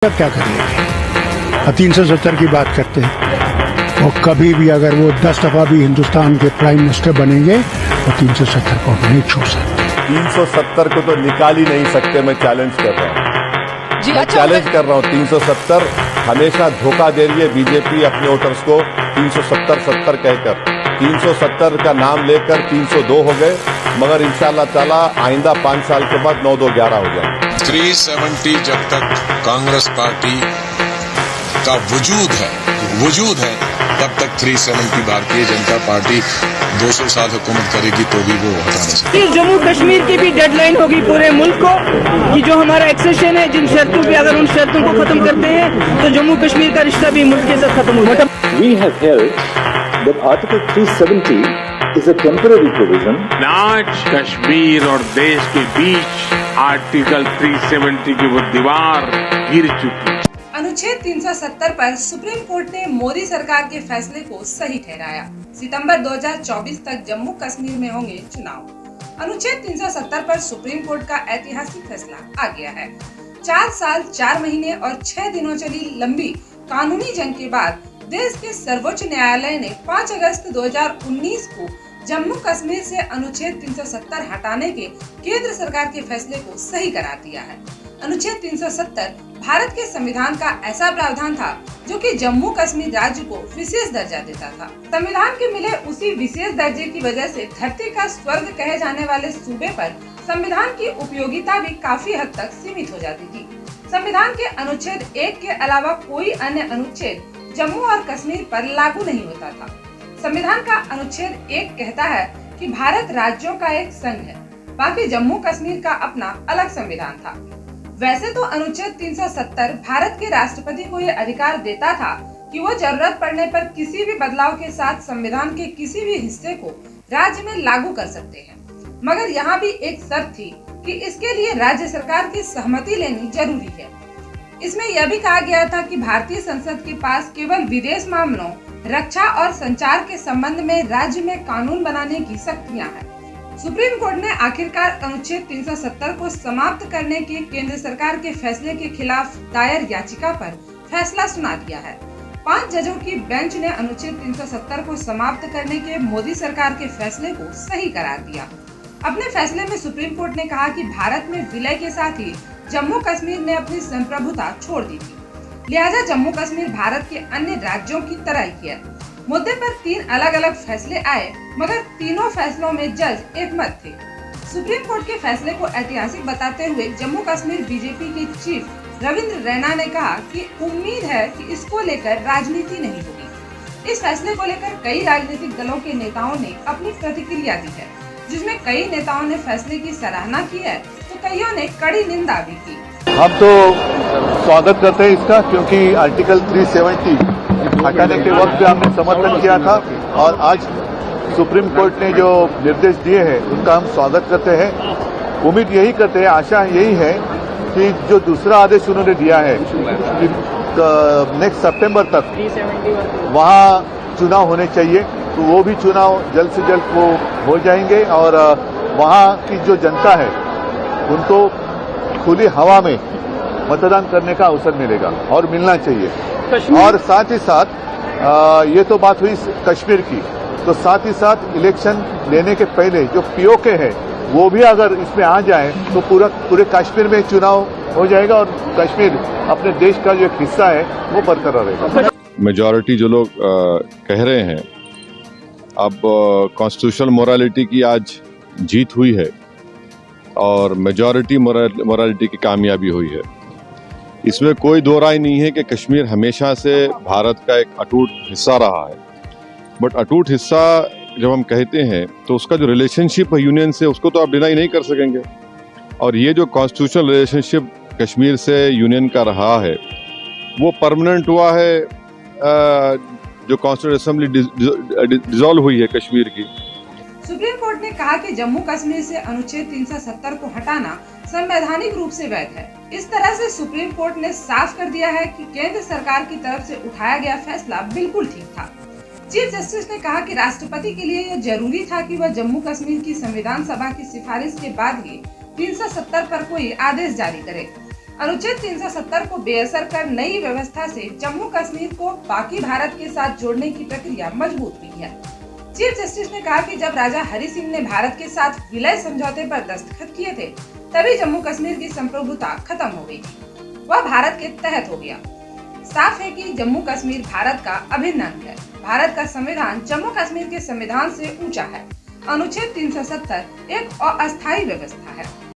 क्या कर लेंगे। 370 की बात करते हैं और कभी भी अगर वो 10 दफा भी हिंदुस्तान के प्राइम मिनिस्टर बनेंगे तो 370 को नहीं छोड़ सकते। 370 को तो निकाल ही नहीं सकते। मैं चैलेंज कर रहा हूँ जी, मैं अच्छा, चैलेंज कर रहा हूँ 370 हमेशा धोखा दे रही है बीजेपी अपने वोटर्स को। 370 कहकर 370 का नाम लेकर 302 हो गए, मगर इंशाल्लाह ताला आइंदा 5 साल के बाद 9-2-11 हो जाएंगे। 370 जब तक कांग्रेस पार्टी का वजूद है तब तक 370 भारतीय जनता पार्टी 200 साल हुकूमत करेगी तो भी वो हटा नहीं सकती। जम्मू कश्मीर की भी डेडलाइन होगी पूरे मुल्क को कि जो हमारा एक्सेशन है, जिन शर्तों पे अगर उन शर्तों को खत्म करते हैं तो जम्मू कश्मीर का रिश्ता भी मुल्क के साथ खत्म हो जाएगा। We have held that Article 370 is a temporary provision. आज कश्मीर और देश के बीच आर्टिकल 370 की वो दीवार गिर चुकी है। अनुच्छेद 370 पर सुप्रीम कोर्ट ने मोदी सरकार के फैसले को सही ठहराया। सितंबर 2024 तक जम्मू कश्मीर में होंगे चुनाव। अनुच्छेद 370 पर सुप्रीम कोर्ट का ऐतिहासिक फैसला आ गया है। 4 साल 4 महीने और 6 दिनों चली लंबी कानूनी जंग के बाद देश के सर्वोच्च न्यायालय ने 5 अगस्त 2019 को जम्मू कश्मीर से अनुच्छेद 370 हटाने के केंद्र सरकार के फैसले को सही करार दिया है। अनुच्छेद 370 भारत के संविधान का ऐसा प्रावधान था जो कि जम्मू कश्मीर राज्य को विशेष दर्जा देता था। संविधान के मिले उसी विशेष दर्जे की वजह से धरती का स्वर्ग कहे जाने वाले सूबे पर संविधान की उपयोगिता भी काफी हद तक सीमित हो जाती थी। संविधान के अनुच्छेद 1 के अलावा कोई अन्य अनुच्छेद जम्मू और कश्मीर पर लागू नहीं होता था। संविधान का अनुच्छेद 1 कहता है कि भारत राज्यों का एक संघ है, बाकी जम्मू कश्मीर का अपना अलग संविधान था। वैसे तो अनुच्छेद 370 भारत के राष्ट्रपति को यह अधिकार देता था कि वो जरूरत पड़ने पर किसी भी बदलाव के साथ संविधान के किसी भी हिस्से को राज्य में लागू कर सकते हैं, मगर यहाँ भी एक शर्त थी कि इसके लिए राज्य सरकार की सहमति लेनी जरूरी है। इसमें यह भी कहा गया था कि भारतीय संसद के पास केवल विदेश मामलों, रक्षा और संचार के संबंध में राज्य में कानून बनाने की शक्तियां हैं। सुप्रीम कोर्ट ने आखिरकार अनुच्छेद 370 को समाप्त करने के केंद्र सरकार के फैसले के खिलाफ दायर याचिका पर फैसला सुना दिया है। 5 जजों की बेंच ने अनुच्छेद 370 को समाप्त करने के मोदी सरकार के फैसले को सही करार दिया। अपने फैसले में सुप्रीम कोर्ट ने कहा कि भारत में विलय के साथ ही जम्मू कश्मीर ने अपनी संप्रभुता छोड़ दी थी, लिहाजा जम्मू कश्मीर भारत के अन्य राज्यों की तरह ही है। मुद्दे पर 3 अलग अलग फैसले आए, मगर तीनों फैसलों में जज एकमत थे। सुप्रीम कोर्ट के फैसले को ऐतिहासिक बताते हुए जम्मू कश्मीर बीजेपी के चीफ रविंद्र रैना ने कहा कि उम्मीद है कि इसको लेकर राजनीति नहीं होगी। इस फैसले को लेकर कई राजनीतिक दलों के नेताओं ने अपनी प्रतिक्रिया दी है, जिसमें कई नेताओं ने फैसले की सराहना की है तो कईयों ने कड़ी निंदा भी की। हम तो स्वागत करते हैं इसका, क्योंकि आर्टिकल 370 हटाने के वक्त भी हमने समर्थन किया था और आज सुप्रीम कोर्ट ने जो निर्देश दिए हैं उनका हम स्वागत करते हैं। उम्मीद यही करते हैं, आशा यही है कि जो दूसरा आदेश उन्होंने दिया है कि नेक्स्ट सितंबर तक वहाँ चुनाव होने चाहिए, तो वो भी चुनाव जल्द से जल्द वो हो जाएंगे और वहाँ की जो जनता है उनको खुली हवा में मतदान करने का अवसर मिलेगा और मिलना चाहिए। और साथ ही साथ ये तो बात हुई कश्मीर की, तो साथ ही साथ इलेक्शन लेने के पहले जो पीओके है वो भी अगर इसमें आ जाए तो पूरे कश्मीर में चुनाव हो जाएगा और कश्मीर अपने देश का जो एक हिस्सा है वो बरकरार रहेगा। मेजॉरिटी जो लोग कह रहे हैं, अब कॉन्स्टिट्यूशनल मोरालिटी की आज जीत हुई है और मेजॉरिटी मोरालिटी की कामयाबी हुई है। इसमें कोई दो राय नहीं है कि कश्मीर हमेशा से भारत का एक अटूट हिस्सा रहा है, बट अटूट हिस्सा जब हम कहते हैं तो उसका जो रिलेशनशिप है यूनियन से, उसको तो आप डिनाई नहीं कर सकेंगे। और ये जो कॉन्स्टिट्यूशनल रिलेशनशिप कश्मीर से यूनियन का रहा है वो परमानेंट हुआ है। जो कॉन्स्टिट्यूंट असेंबली डिसॉल्व हुई है कश्मीर की, सुप्रीम कोर्ट ने कहा कि जम्मू कश्मीर से अनुच्छेद 370 को हटाना संवैधानिक रूप से वैध है। इस तरह से सुप्रीम कोर्ट ने साफ कर दिया है कि केंद्र सरकार की तरफ से उठाया गया फैसला बिल्कुल ठीक था। चीफ जस्टिस ने कहा कि राष्ट्रपति के लिए यह जरूरी था कि वह जम्मू कश्मीर की संविधान सभा की सिफारिश के बाद ही 370 पर कोई आदेश जारी करे। अनुच्छेद 370 को बेअसर कर नई व्यवस्था से जम्मू कश्मीर को बाकी भारत के साथ जोड़ने की प्रक्रिया मजबूत हुई है। चीफ जस्टिस ने कहा कि जब राजा हरि सिंह ने भारत के साथ विलय समझौते पर दस्तखत किए थे, तभी जम्मू कश्मीर की संप्रभुता खत्म हो गई थी, वह भारत के तहत हो गया। साफ है कि जम्मू कश्मीर भारत का अभिन्न अंग है। भारत का संविधान जम्मू कश्मीर के संविधान से ऊंचा है। अनुच्छेद 370 एक अस्थायी व्यवस्था है।